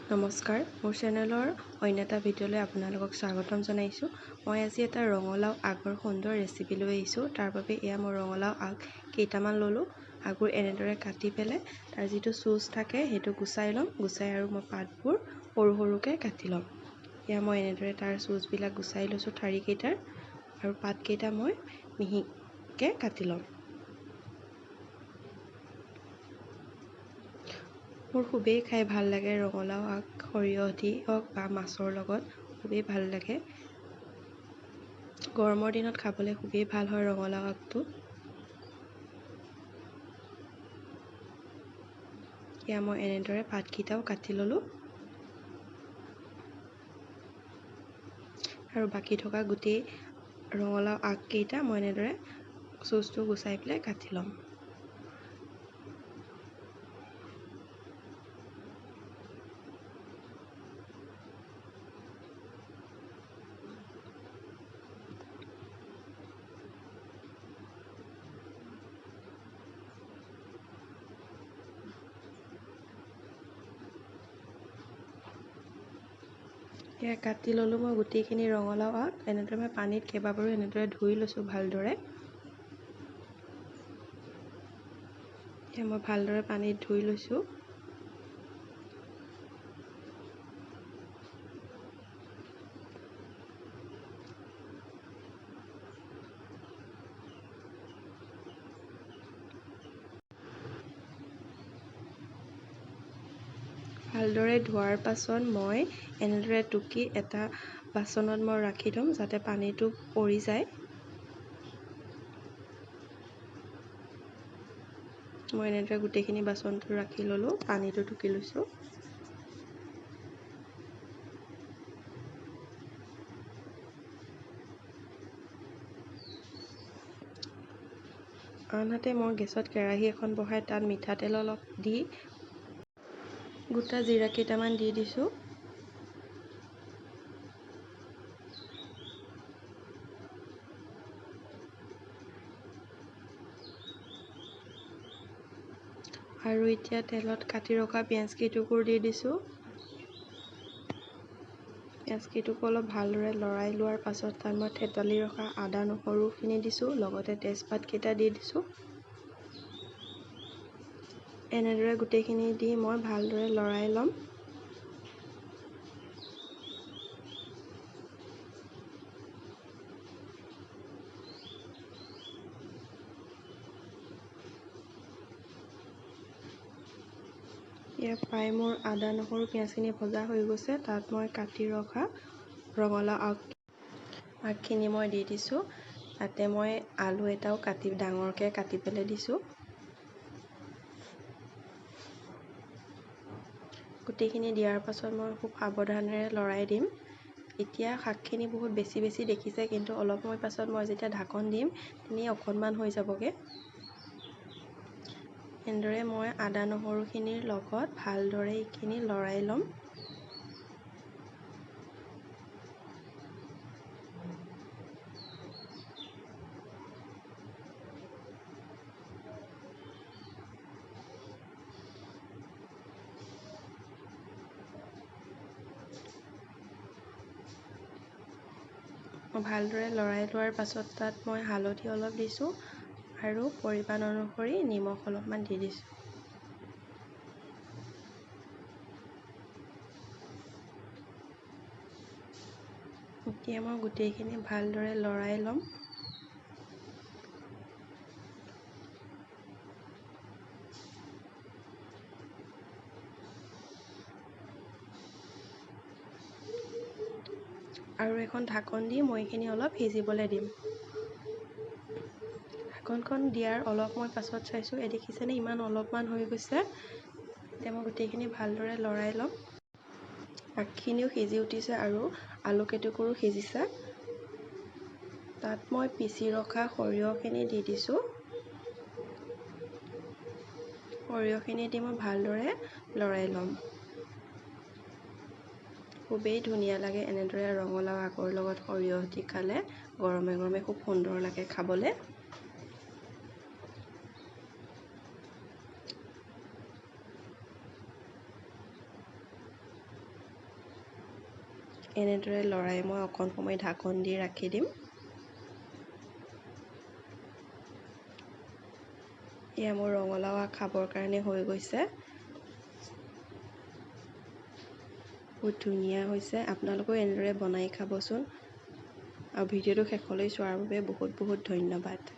নমস্কাৰ, মোৰ চেনেলৰ অন্য এটা ভিডিঅ'লৈ আপোনালোকক স্বাগতম জনাইছোঁ। মই আজি এটা ৰঙালাও আগৰ সুন্দৰ ৰেচিপি লৈ আহিছোঁ। তাৰ বাবে এয়া মই ৰঙালাও আগ কেইটামান ল'লোঁ। আগবোৰ এনেদৰে কাটি পেলাই তাৰ যিটো চুজ থাকে সেইটো গুচাই ল'ম। গুচাই আৰু মই পাতবোৰ সৰু সৰুকৈ কাটি ল'ম। এয়া মই এনেদৰে তাৰ চুজবিলাক গুচাই লৈছোঁ ঠাৰিকেইটাৰ, আৰু পাতকেইটা মই মিহিকৈ কাটি ল'ম। মোৰ খুবেই খাই ভাল লাগে ৰঙালাও আগ, সৰিয়হ দি হওক বা মাছৰ লগত খুবেই ভাল লাগে। গৰমৰ দিনত খাবলৈ খুবেই ভাল হয় ৰঙালাও আগটো। এয়া মই এনেদৰে পাতকেইটাও কাটি ল'লোঁ, আৰু বাকী থকা গোটেই ৰঙালাও আগকেইটা মই এনেদৰে চুজটো গুচাই পেলাই কাটি ল'ম। এয়া কাটি ল'লোঁ মই গোটেইখিনি ৰঙালাও আগ। এনেদৰে মই পানীত কেইবাবাৰো এনেদৰে ধুই লৈছোঁ ভালদৰে। এয়া মই ভালদৰে পানীত ধুই লৈছোঁ। ভালদৰে ধোৱাৰ পাছত মই এনেদৰে টুকি এটা বাচনত মই ৰাখি থ'ম, যাতে পানীটো পৰি যায়। মই এনেদৰে গোটেইখিনি বাচনটো ৰাখি ল'লোঁ, পানীটো টুকি লৈছোঁ। আনহাতে মই গেছত কেৰাহী এখন বহাই তাত মিঠাতেল অলপ দি গোটা জিৰা কেইটামান দি দিছোঁ। আৰু এতিয়া তেলত কাটি ৰখা পিঁয়াজ কেইটুকুৰ দি দিছোঁ। পিঁয়াজ কেইটুকুৰ অলপ ভালদৰে লৰাই লোৱাৰ পাছত তাত মই থেতালি ৰখা আদা নহৰুখিনি দিছোঁ, লগতে তেজপাত কেইটা দি দিছোঁ। এনেদৰে গোটেইখিনি দি মই ভালদৰে লৰাই ল'ম। ইয়াৰ প্ৰায় মোৰ আদা নহৰু পিঁয়াজখিনি ভজা হৈ গৈছে। তাত মই কাটি ৰখা ৰঙালাও আগখিনি মই দি দিছোঁ। তাতে মই আলু এটাও ডাঙৰকৈ কাটি পেলাই দিছোঁ। গোটেইখিনি দিয়াৰ পাছত মই খুব সাৱধানেৰে লৰাই দিম। এতিয়া শাকখিনি বহুত বেছি দেখিছে, কিন্তু অলপ সময় পাছত মই যেতিয়া ঢাকন দিম তেনেই অকণমান হৈ যাবগৈ। এনেদৰে মই আদা নহৰুখিনিৰ লগত ভালদৰে এইখিনি লৰাই ল'ম। ভালদৰে লৰাই লোৱাৰ পাছত তাত মই হালধি অলপ দিছোঁ, আৰু পৰিমাণ অনুসৰি নিমখ অলপমান দি দিছোঁ। এতিয়া মই গোটেইখিনি ভালদৰে লৰাই ল'ম। আৰু এখন ঢাকন দি মই এইখিনি অলপ সিজিবলৈ দিম। ঢাকনখন দিয়াৰ অলপ সময় পাছত চাইছোঁ, দেখিছেনে ইমান অলপমান হৈ গৈছে। এতিয়া মই গোটেইখিনি ভালদৰে লৰাই ল'ম। আগখিনিও সিজি উঠিছে আৰু আলু কেইটুকুৰো সিজিছে। তাত মই পিচি ৰখা সৰিয়হখিনি দি দিছোঁ। সৰিয়হখিনি দি মই ভালদৰে লৰাই ল'ম। খুবেই ধুনীয়া লাগে এনেদৰে ৰঙালাও আগৰ লগত সৰিয়হ দি খালে। গৰমে গৰমে খুব সুন্দৰ লাগে খাবলৈ। এনেদৰে লৰাই মই অকণ সময় ঢাকন দি ৰাখি দিম। এয়া মোৰ ৰঙালাও আগ খাবৰ কাৰণে হৈ গৈছে। বহুত ধুনীয়া হৈছে। আপোনালোকেও এনেদৰে বনাই খাবচোন। আৰু ভিডিঅ'টো শেষলৈ চোৱাৰ বাবে বহুত বহুত ধন্যবাদ।